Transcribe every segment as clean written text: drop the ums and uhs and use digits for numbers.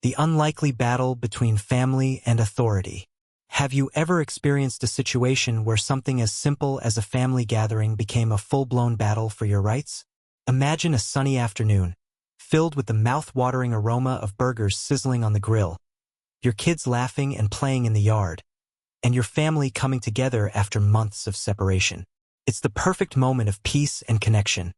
The unlikely battle between family and authority. Have you ever experienced a situation where something as simple as a family gathering became a full-blown battle for your rights? Imagine a sunny afternoon, filled with the mouth-watering aroma of burgers sizzling on the grill, your kids laughing and playing in the yard, and your family coming together after months of separation. It's the perfect moment of peace and connection.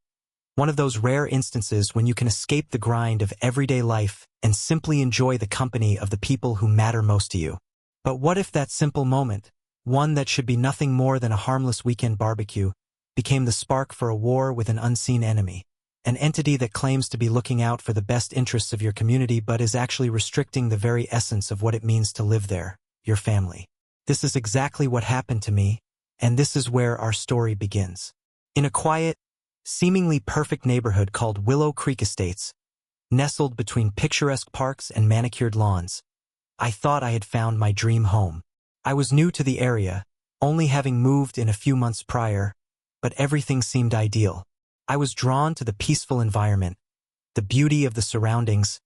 One of those rare instances when you can escape the grind of everyday life and simply enjoy the company of the people who matter most to you. But what if that simple moment, one that should be nothing more than a harmless weekend barbecue, became the spark for a war with an unseen enemy? An entity that claims to be looking out for the best interests of your community but is actually restricting the very essence of what it means to live there, your family. This is exactly what happened to me, and this is where our story begins. In a quiet, seemingly perfect neighborhood called Willow Creek Estates, nestled between picturesque parks and manicured lawns, I thought I had found my dream home. I was new to the area, only having moved in a few months prior, but everything seemed ideal. I was drawn to the peaceful environment, the beauty of the surroundings,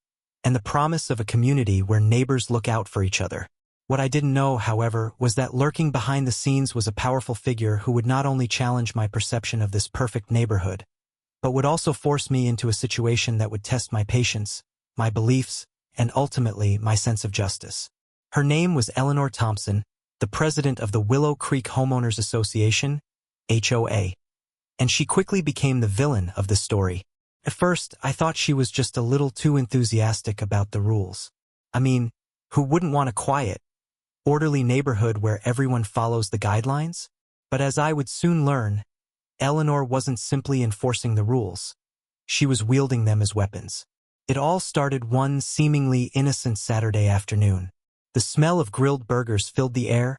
and the promise of a community where neighbors look out for each other. What I didn't know, however, was that lurking behind the scenes was a powerful figure who would not only challenge my perception of this perfect neighborhood, but would also force me into a situation that would test my patience, my beliefs, and ultimately my sense of justice. Her name was Eleanor Thompson, the president of the Willow Creek Homeowners Association, HOA, and she quickly became the villain of the story. At first, I thought she was just a little too enthusiastic about the rules. I mean, who wouldn't want a quiet, orderly neighborhood where everyone follows the guidelines? But as I would soon learn, Eleanor wasn't simply enforcing the rules. She was wielding them as weapons. It all started one seemingly innocent Saturday afternoon. The smell of grilled burgers filled the air,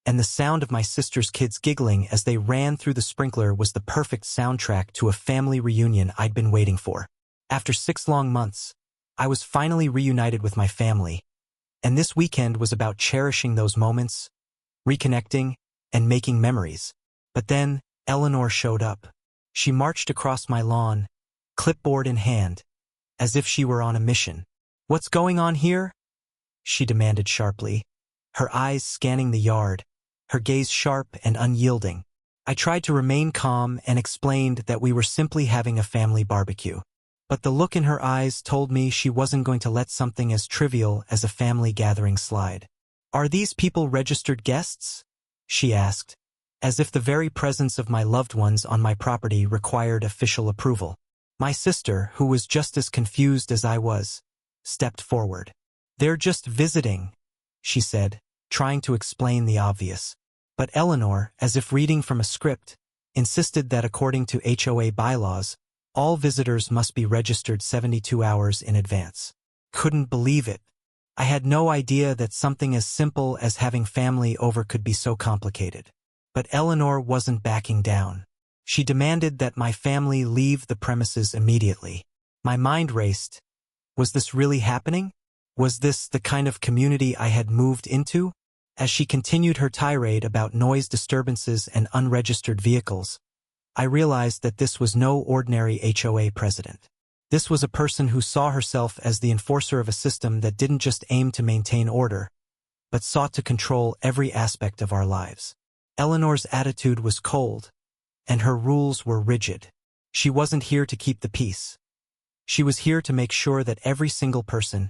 and the sound of my sister's kids giggling as they ran through the sprinkler was the perfect soundtrack to a family reunion I'd been waiting for. After 6 long months, I was finally reunited with my family, and this weekend was about cherishing those moments, reconnecting, and making memories. But then, Eleanor showed up. She marched across my lawn, clipboard in hand, as if she were on a mission. "What's going on here?" she demanded sharply, her eyes scanning the yard, her gaze sharp and unyielding. I tried to remain calm and explained that we were simply having a family barbecue. But the look in her eyes told me she wasn't going to let something as trivial as a family gathering slide. "Are these people registered guests?" she asked, as if the very presence of my loved ones on my property required official approval. My sister, who was just as confused as I was, stepped forward. "They're just visiting," she said, trying to explain the obvious. But Eleanor, as if reading from a script, insisted that according to HOA bylaws, all visitors must be registered 72 hours in advance. Couldn't believe it. I had no idea that something as simple as having family over could be so complicated. But Eleanor wasn't backing down. She demanded that my family leave the premises immediately. My mind raced. Was this really happening? Was this the kind of community I had moved into? As she continued her tirade about noise disturbances and unregistered vehicles, I realized that this was no ordinary HOA president. This was a person who saw herself as the enforcer of a system that didn't just aim to maintain order, but sought to control every aspect of our lives. Eleanor's attitude was cold, and her rules were rigid. She wasn't here to keep the peace. She was here to make sure that every single person,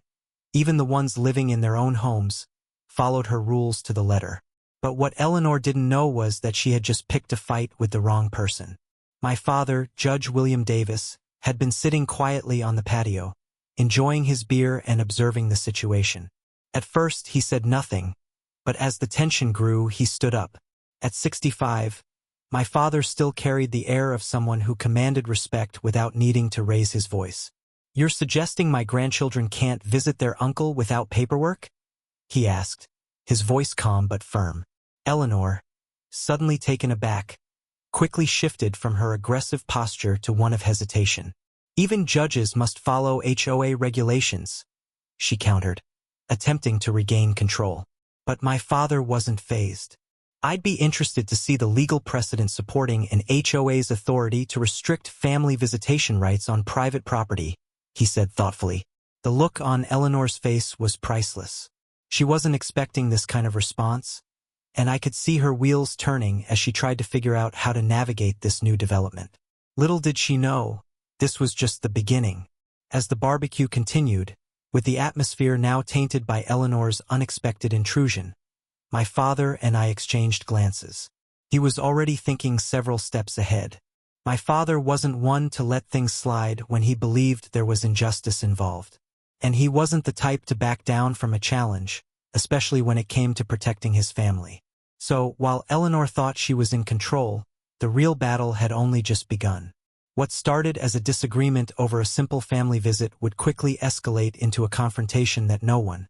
even the ones living in their own homes, followed her rules to the letter. But what Eleanor didn't know was that she had just picked a fight with the wrong person. My father, Judge William Davis, had been sitting quietly on the patio, enjoying his beer and observing the situation. At first, he said nothing, but as the tension grew, he stood up. At 65, my father still carried the air of someone who commanded respect without needing to raise his voice. "You're suggesting my grandchildren can't visit their uncle without paperwork?" he asked, his voice calm but firm. Eleanor, suddenly taken aback, quickly shifted from her aggressive posture to one of hesitation. "Even judges must follow HOA regulations," she countered, attempting to regain control. But my father wasn't fazed. "I'd be interested to see the legal precedent supporting an HOA's authority to restrict family visitation rights on private property," he said thoughtfully. The look on Eleanor's face was priceless. She wasn't expecting this kind of response, and I could see her wheels turning as she tried to figure out how to navigate this new development. Little did she know, this was just the beginning. As the barbecue continued, with the atmosphere now tainted by Eleanor's unexpected intrusion, my father and I exchanged glances. He was already thinking several steps ahead. My father wasn't one to let things slide when he believed there was injustice involved. And he wasn't the type to back down from a challenge, especially when it came to protecting his family. So, while Eleanor thought she was in control, the real battle had only just begun. What started as a disagreement over a simple family visit would quickly escalate into a confrontation that no one,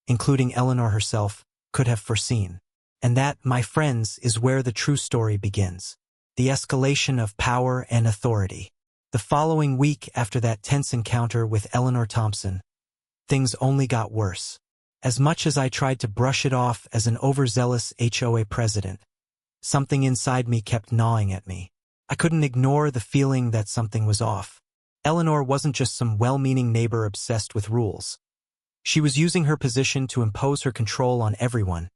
including Eleanor herself, could have foreseen. And that, my friends, is where the true story begins. The escalation of power and authority. The following week after that tense encounter with Eleanor Thompson, things only got worse. As much as I tried to brush it off as an overzealous HOA president, something inside me kept gnawing at me. I couldn't ignore the feeling that something was off. Eleanor wasn't just some well-meaning neighbor obsessed with rules. She was using her position to impose her control on everyone.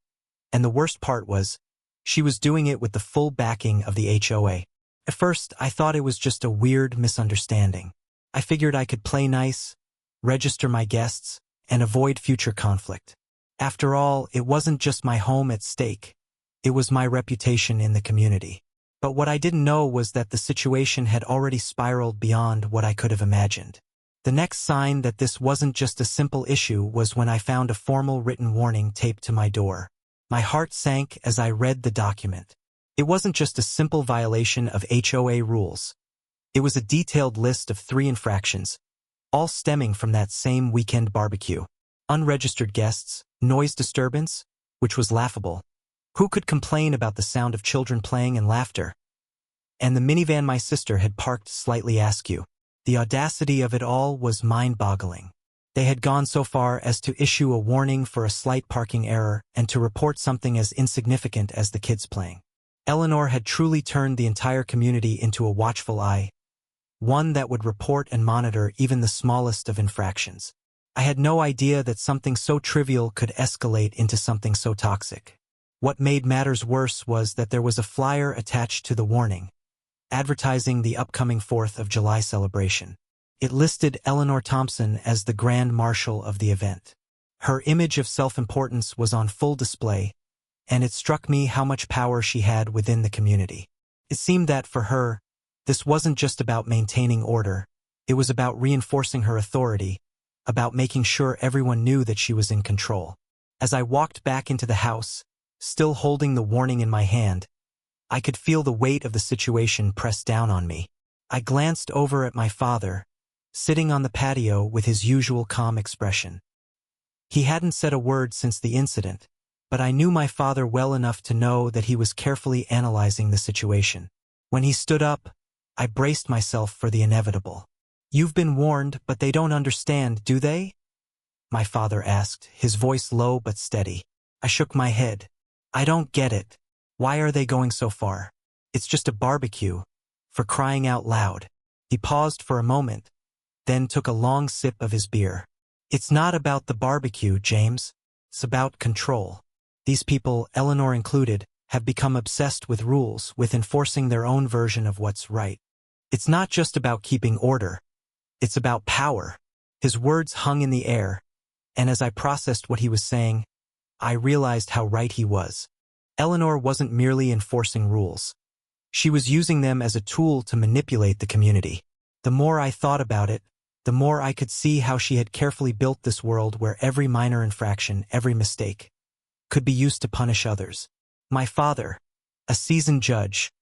And the worst part was, she was doing it with the full backing of the HOA. At first, I thought it was just a weird misunderstanding. I figured I could play nice, register my guests, and avoid future conflict. After all, it wasn't just my home at stake. It was my reputation in the community. But what I didn't know was that the situation had already spiraled beyond what I could have imagined. The next sign that this wasn't just a simple issue was when I found a formal written warning taped to my door. My heart sank as I read the document. It wasn't just a simple violation of HOA rules. It was a detailed list of 3 infractions, all stemming from that same weekend barbecue. Unregistered guests, noise disturbance, which was laughable. Who could complain about the sound of children playing and laughter? And the minivan my sister had parked slightly askew. The audacity of it all was mind-boggling. They had gone so far as to issue a warning for a slight parking error and to report something as insignificant as the kids playing. Eleanor had truly turned the entire community into a watchful eye, one that would report and monitor even the smallest of infractions. I had no idea that something so trivial could escalate into something so toxic. What made matters worse was that there was a flyer attached to the warning, advertising the upcoming 4th of July celebration. It listed Eleanor Thompson as the Grand Marshal of the event. Her image of self-importance was on full display, and it struck me how much power she had within the community. It seemed that for her, this wasn't just about maintaining order, it was about reinforcing her authority, about making sure everyone knew that she was in control. As I walked back into the house, still holding the warning in my hand, I could feel the weight of the situation press down on me. I glanced over at my father, sitting on the patio with his usual calm expression. He hadn't said a word since the incident, but I knew my father well enough to know that he was carefully analyzing the situation. When he stood up, I braced myself for the inevitable. "You've been warned, but they don't understand, do they?" My father asked, his voice low but steady. I shook my head. "I don't get it. Why are they going so far? It's just a barbecue, for crying out loud." He paused for a moment, then took a long sip of his beer. "It's not about the barbecue, James. It's about control. These people, Eleanor included, have become obsessed with rules, with enforcing their own version of what's right. It's not just about keeping order. It's about power." His words hung in the air, and as I processed what he was saying, I realized how right he was. Eleanor wasn't merely enforcing rules. She was using them as a tool to manipulate the community. The more I thought about it, the more I could see how she had carefully built this world where every minor infraction, every mistake, could be used to punish others. My father, a seasoned judge,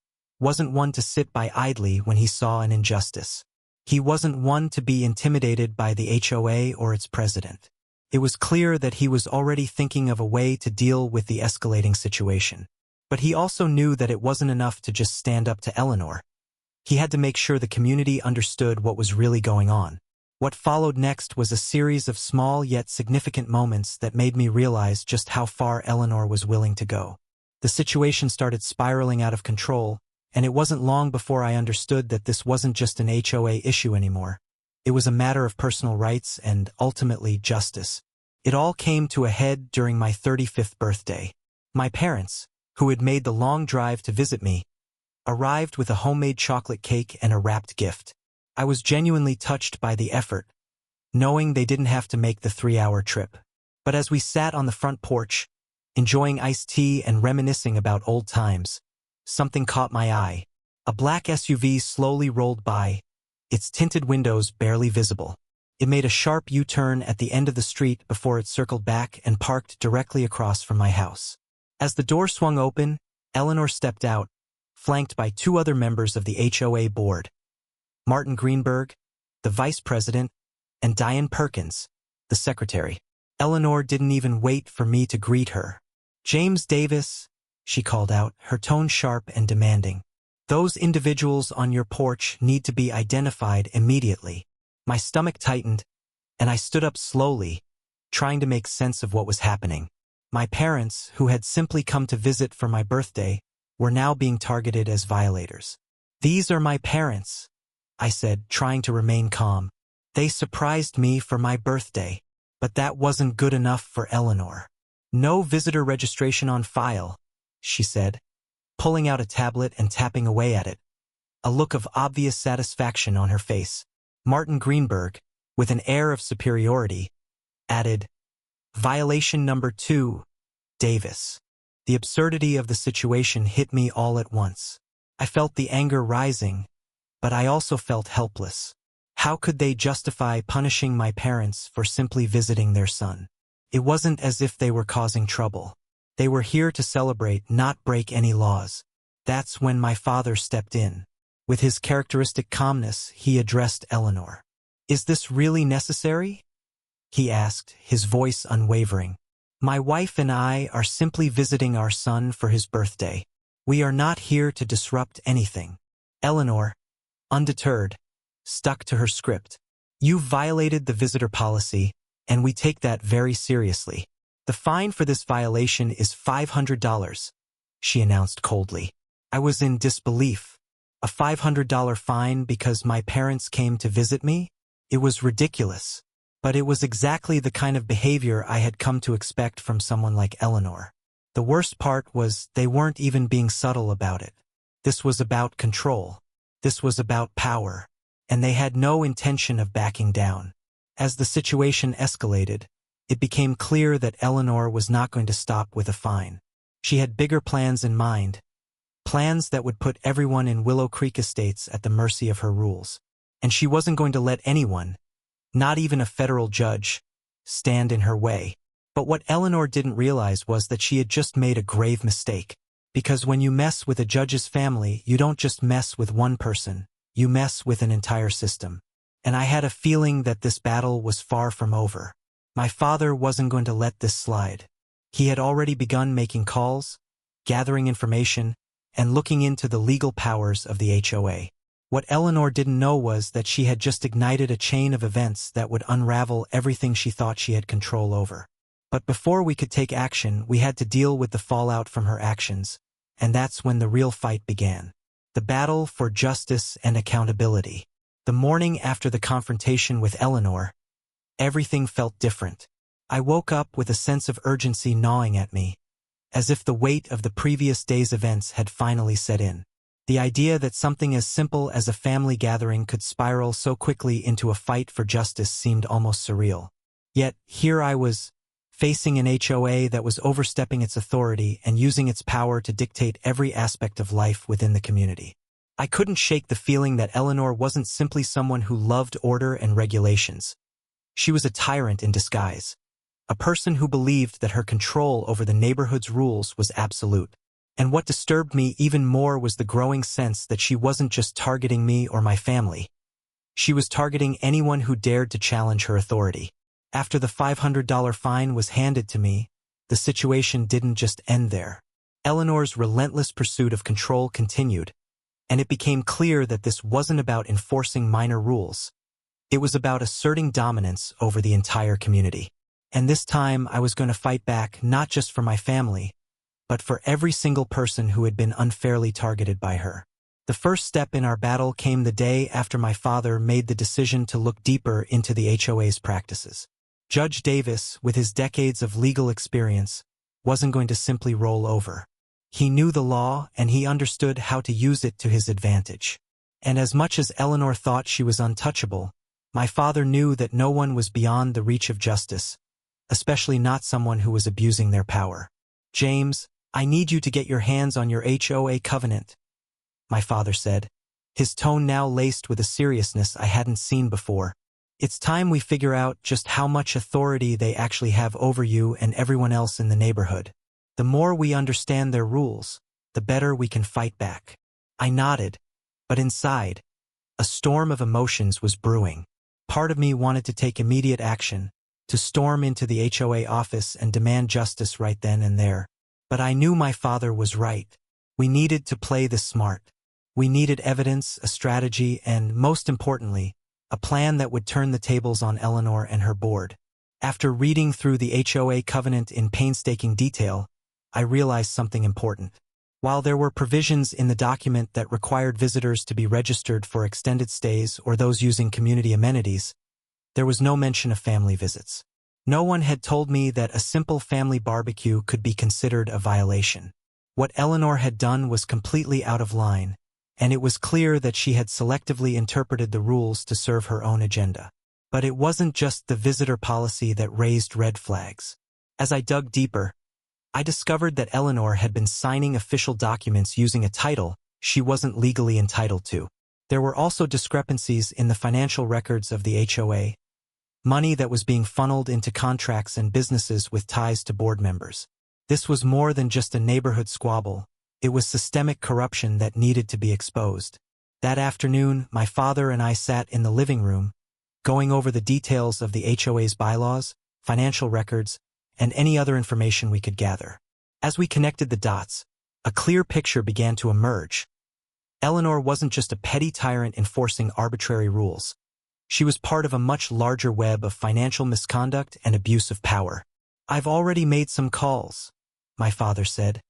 wasn't one to sit by idly when he saw an injustice. He wasn't one to be intimidated by the HOA or its president. It was clear that he was already thinking of a way to deal with the escalating situation. But he also knew that it wasn't enough to just stand up to Eleanor. He had to make sure the community understood what was really going on. What followed next was a series of small yet significant moments that made me realize just how far Eleanor was willing to go. The situation started spiraling out of control, and it wasn't long before I understood that this wasn't just an HOA issue anymore. It was a matter of personal rights and, ultimately, justice. It all came to a head during my 35th birthday. My parents, who had made the long drive to visit me, arrived with a homemade chocolate cake and a wrapped gift. I was genuinely touched by the effort, knowing they didn't have to make the 3-hour trip. But as we sat on the front porch, enjoying iced tea and reminiscing about old times, something caught my eye. A black SUV slowly rolled by, its tinted windows barely visible. It made a sharp U-turn at the end of the street before it circled back and parked directly across from my house. As the door swung open, Eleanor stepped out, flanked by 2 other members of the HOA board, Martin Greenberg, the vice president, and Diane Perkins, the secretary. Eleanor didn't even wait for me to greet her. "James Davis," she called out, her tone sharp and demanding. "Those individuals on your porch need to be identified immediately." My stomach tightened, and I stood up slowly, trying to make sense of what was happening. My parents, who had simply come to visit for my birthday, were now being targeted as violators. "These are my parents," I said, trying to remain calm. "They surprised me for my birthday." But that wasn't good enough for Eleanor. "No visitor registration on file," she said, pulling out a tablet and tapping away at it, a look of obvious satisfaction on her face. Martin Greenberg, with an air of superiority, added, "Violation number 2, Davis." The absurdity of the situation hit me all at once. I felt the anger rising, but I also felt helpless. How could they justify punishing my parents for simply visiting their son? It wasn't as if they were causing trouble. They were here to celebrate, not break any laws. That's when my father stepped in. With his characteristic calmness, he addressed Eleanor. "Is this really necessary?" he asked, his voice unwavering. "My wife and I are simply visiting our son for his birthday. We are not here to disrupt anything." Eleanor, undeterred, stuck to her script. "You violated the visitor policy, and we take that very seriously. The fine for this violation is $500, she announced coldly. I was in disbelief. A $500 fine because my parents came to visit me? It was ridiculous. But it was exactly the kind of behavior I had come to expect from someone like Eleanor. The worst part was they weren't even being subtle about it. This was about control. This was about power. And they had no intention of backing down. As the situation escalated, it became clear that Eleanor was not going to stop with a fine. She had bigger plans in mind, plans that would put everyone in Willow Creek Estates at the mercy of her rules. And she wasn't going to let anyone, not even a federal judge, stand in her way. But what Eleanor didn't realize was that she had just made a grave mistake. Because when you mess with a judge's family, you don't just mess with one person, you mess with an entire system. And I had a feeling that this battle was far from over. My father wasn't going to let this slide. He had already begun making calls, gathering information, and looking into the legal powers of the HOA. What Eleanor didn't know was that she had just ignited a chain of events that would unravel everything she thought she had control over. But before we could take action, we had to deal with the fallout from her actions, and that's when the real fight began. The battle for justice and accountability. The morning after the confrontation with Eleanor, everything felt different. I woke up with a sense of urgency gnawing at me, as if the weight of the previous day's events had finally set in. The idea that something as simple as a family gathering could spiral so quickly into a fight for justice seemed almost surreal. Yet, here I was, facing an HOA that was overstepping its authority and using its power to dictate every aspect of life within the community. I couldn't shake the feeling that Eleanor wasn't simply someone who loved order and regulations. She was a tyrant in disguise, a person who believed that her control over the neighborhood's rules was absolute. And what disturbed me even more was the growing sense that she wasn't just targeting me or my family. She was targeting anyone who dared to challenge her authority. After the $500 fine was handed to me, the situation didn't just end there. Eleanor's relentless pursuit of control continued, and it became clear that this wasn't about enforcing minor rules. It was about asserting dominance over the entire community. And this time I was going to fight back not just for my family, but for every single person who had been unfairly targeted by her. The first step in our battle came the day after my father made the decision to look deeper into the HOA's practices. Judge Davis, with his decades of legal experience, wasn't going to simply roll over. He knew the law and he understood how to use it to his advantage. And as much as Eleanor thought she was untouchable, my father knew that no one was beyond the reach of justice, especially not someone who was abusing their power. "James, I need you to get your hands on your HOA covenant," my father said, his tone now laced with a seriousness I hadn't seen before. "It's time we figure out just how much authority they actually have over you and everyone else in the neighborhood. The more we understand their rules, the better we can fight back." I nodded, but inside, a storm of emotions was brewing. Part of me wanted to take immediate action, to storm into the HOA office and demand justice right then and there. But I knew my father was right. We needed to play this smart. We needed evidence, a strategy, and, most importantly, a plan that would turn the tables on Eleanor and her board. After reading through the HOA covenant in painstaking detail, I realized something important. While there were provisions in the document that required visitors to be registered for extended stays or those using community amenities, there was no mention of family visits. No one had told me that a simple family barbecue could be considered a violation. What Eleanor had done was completely out of line, and it was clear that she had selectively interpreted the rules to serve her own agenda. But it wasn't just the visitor policy that raised red flags. As I dug deeper, I discovered that Eleanor had been signing official documents using a title she wasn't legally entitled to. There were also discrepancies in the financial records of the HOA, money that was being funneled into contracts and businesses with ties to board members. This was more than just a neighborhood squabble. It was systemic corruption that needed to be exposed. That afternoon, my father and I sat in the living room, going over the details of the HOA's bylaws, financial records, and any other information we could gather. As we connected the dots, a clear picture began to emerge. Eleanor wasn't just a petty tyrant enforcing arbitrary rules. She was part of a much larger web of financial misconduct and abuse of power. "I've already made some calls," my father said,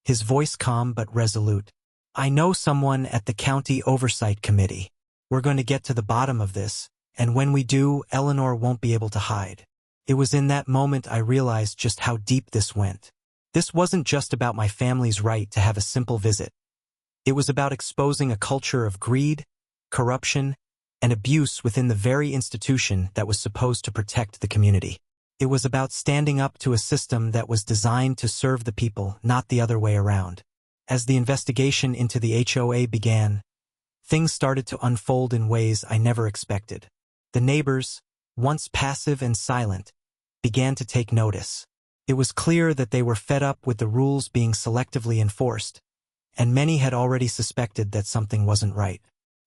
his voice calm but resolute. "I know someone at the County Oversight Committee. We're going to get to the bottom of this, and when we do, Eleanor won't be able to hide." It was in that moment I realized just how deep this went. This wasn't just about my family's right to have a simple visit. It was about exposing a culture of greed, corruption, and abuse within the very institution that was supposed to protect the community. It was about standing up to a system that was designed to serve the people, not the other way around. As the investigation into the HOA began, things started to unfold in ways I never expected. The neighbors, once passive and silent, began to take notice. It was clear that they were fed up with the rules being selectively enforced, and many had already suspected that something wasn't right.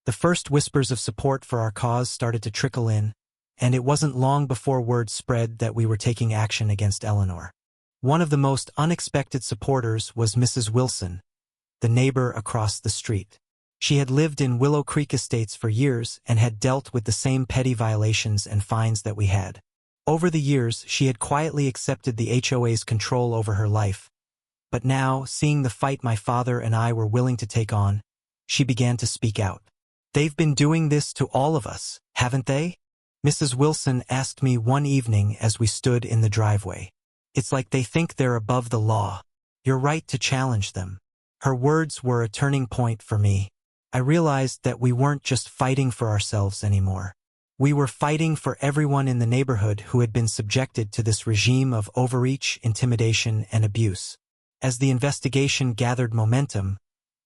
The first whispers of support for our cause started to trickle in, and it wasn't long before word spread that we were taking action against Eleanor. One of the most unexpected supporters was Mrs. Wilson, the neighbor across the street. She had lived in Willow Creek Estates for years and had dealt with the same petty violations and fines that we had. Over the years, she had quietly accepted the HOA's control over her life. But now, seeing the fight my father and I were willing to take on, she began to speak out. "They've been doing this to all of us, haven't they?" Mrs. Wilson asked me one evening as we stood in the driveway. "It's like they think they're above the law. You're right to challenge them." Her words were a turning point for me. I realized that we weren't just fighting for ourselves anymore. We were fighting for everyone in the neighborhood who had been subjected to this regime of overreach, intimidation, and abuse. As the investigation gathered momentum,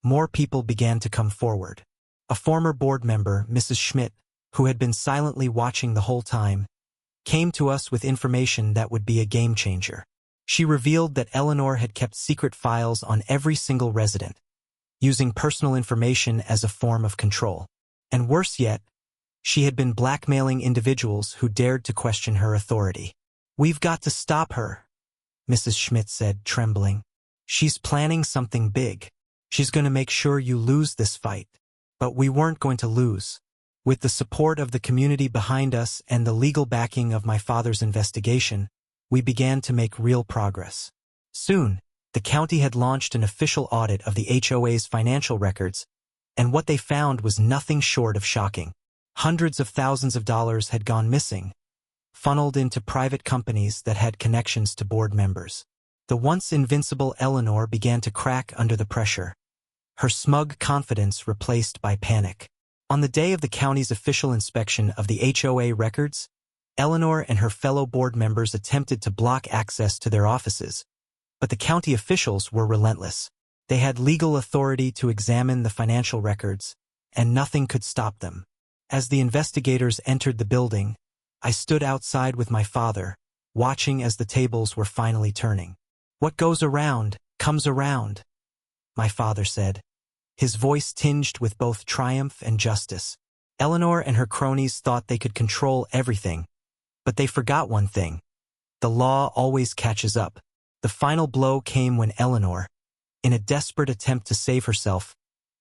more people began to come forward. A former board member, Mrs. Schmidt, who had been silently watching the whole time, came to us with information that would be a game changer. She revealed that Eleanor had kept secret files on every single resident, using personal information as a form of control. And worse yet, she had been blackmailing individuals who dared to question her authority. "We've got to stop her," Mrs. Schmidt said, trembling. "She's planning something big. She's going to make sure you lose this fight." But we weren't going to lose. With the support of the community behind us and the legal backing of my father's investigation, we began to make real progress. Soon, the county had launched an official audit of the HOA's financial records, And what they found was nothing short of shocking. Hundreds of thousands of dollars had gone missing, funneled into private companies that had connections to board members. The once invincible Eleanor began to crack under the pressure, her smug confidence replaced by panic. On the day of the county's official inspection of the HOA records, Eleanor and her fellow board members attempted to block access to their offices, but the county officials were relentless. They had legal authority to examine the financial records, and nothing could stop them. As the investigators entered the building, I stood outside with my father, watching as the tables were finally turning. "What goes around, comes around," my father said, his voice tinged with both triumph and justice. Eleanor and her cronies thought they could control everything, but they forgot one thing. The law always catches up. The final blow came when Eleanor, in a desperate attempt to save herself,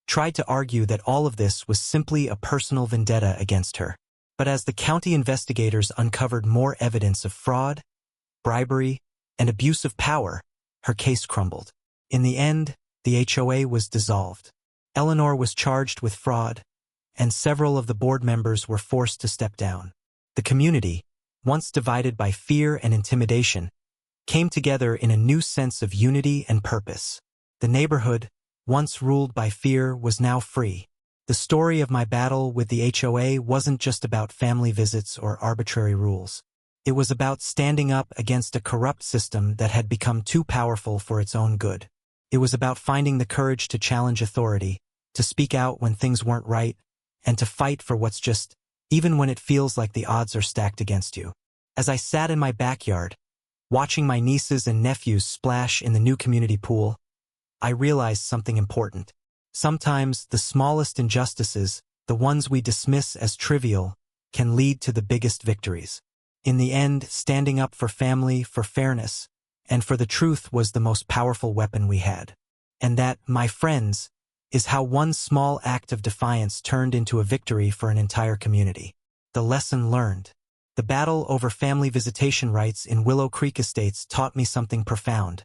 tried to argue that all of this was simply a personal vendetta against her. But as the county investigators uncovered more evidence of fraud, bribery, and abuse of power, her case crumbled. In the end, the HOA was dissolved. Eleanor was charged with fraud, and several of the board members were forced to step down. The community, once divided by fear and intimidation, came together in a new sense of unity and purpose. The neighborhood, once ruled by fear, was now free. The story of my battle with the HOA wasn't just about family visits or arbitrary rules. It was about standing up against a corrupt system that had become too powerful for its own good. It was about finding the courage to challenge authority, to speak out when things weren't right, and to fight for what's just, even when it feels like the odds are stacked against you. As I sat in my backyard, watching my nieces and nephews splash in the new community pool, I realized something important. Sometimes the smallest injustices, the ones we dismiss as trivial, can lead to the biggest victories. In the end, standing up for family, for fairness, and for the truth was the most powerful weapon we had. And that, my friends, is how one small act of defiance turned into a victory for an entire community. The lesson learned. The battle over family visitation rights in Willow Creek Estates taught me something profound.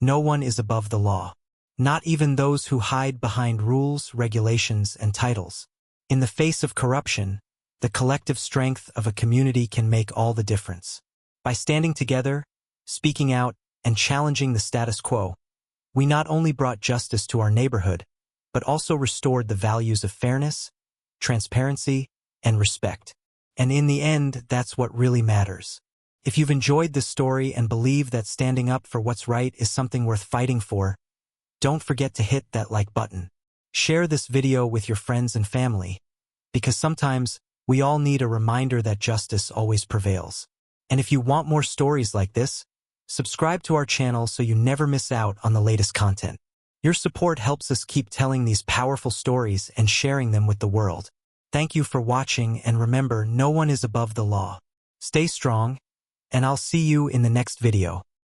No one is above the law. Not even those who hide behind rules, regulations, and titles. In the face of corruption, the collective strength of a community can make all the difference. By standing together, speaking out, and challenging the status quo, we not only brought justice to our neighborhood, but also restored the values of fairness, transparency, and respect. And in the end, that's what really matters. If you've enjoyed this story and believe that standing up for what's right is something worth fighting for, don't forget to hit that like button. Share this video with your friends and family, because sometimes we all need a reminder that justice always prevails. And if you want more stories like this, subscribe to our channel so you never miss out on the latest content. Your support helps us keep telling these powerful stories and sharing them with the world. Thank you for watching, and remember, no one is above the law. Stay strong, and I'll see you in the next video.